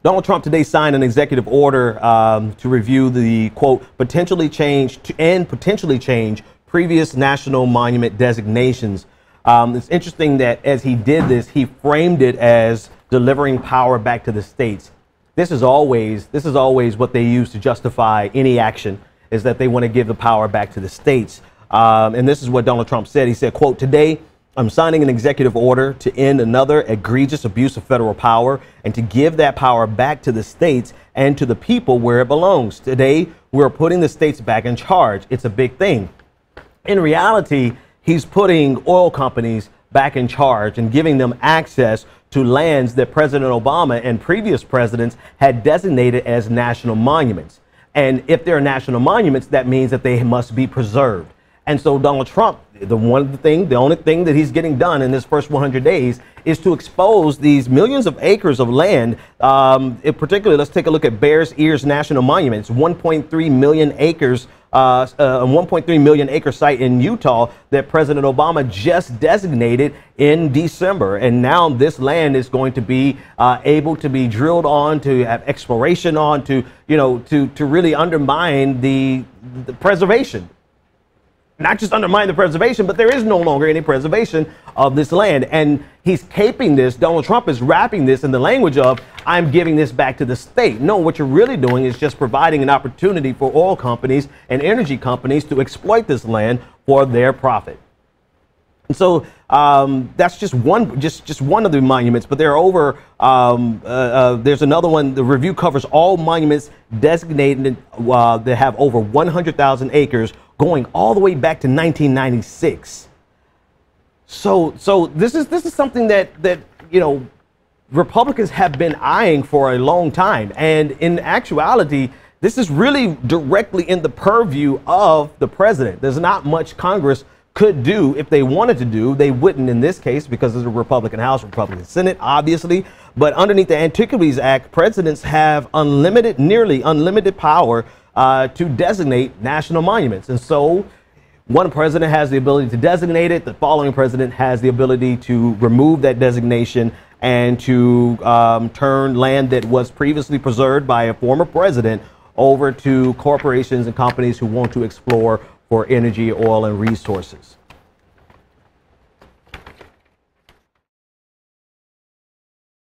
Donald Trump today signed an executive order to review the, quote, potentially change previous national monument designations. It's interesting that as he did this, he framed it as delivering power back to the states. This is always what they use to justify any action, is that they want to give the power back to the states. And this is what Donald Trump said. He said, quote, today, I'm signing an executive order to end another egregious abuse of federal power and to give that power back to the states and to the people where it belongs. Today, we're putting the states back in charge. It's a big thing. In reality, he's putting oil companies back in charge and giving them access to lands that President Obama and previous presidents had designated as national monuments. And if they're national monuments, that means that they must be preserved. And so Donald Trump, the only thing that he's getting done in this first 100 days is to expose these millions of acres of land. In particular, let's take a look at Bears Ears National Monument. It's 1.3 million acres, a 1.3 million acre site in Utah that President Obama just designated in December. And now this land is going to be able to be drilled on, to have exploration on, to really undermine the preservation. Not just undermine the preservation, but there is no longer any preservation of this land. And he's caping this. Donald Trump is wrapping this in the language of, I'm giving this back to the state. No, what you're really doing is just providing an opportunity for oil companies and energy companies to exploit this land for their profit. And so that's just one of the monuments, but there are over, there's another one. The review covers all monuments designated that have over 100,000 acres going all the way back to 1996. So this is something that Republicans have been eyeing for a long time. And in actuality, this is really directly in the purview of the president. There's not much Congress could do. If they wanted to do, they wouldn't in this case because there's a Republican House, Republican Senate, obviously. But underneath the Antiquities Act, presidents have nearly unlimited power to designate national monuments. And so one president has the ability to designate it. The following president has the ability to remove that designation and to turn land that was previously preserved by a former president over to corporations and companies who want to explore for energy, oil, and resources.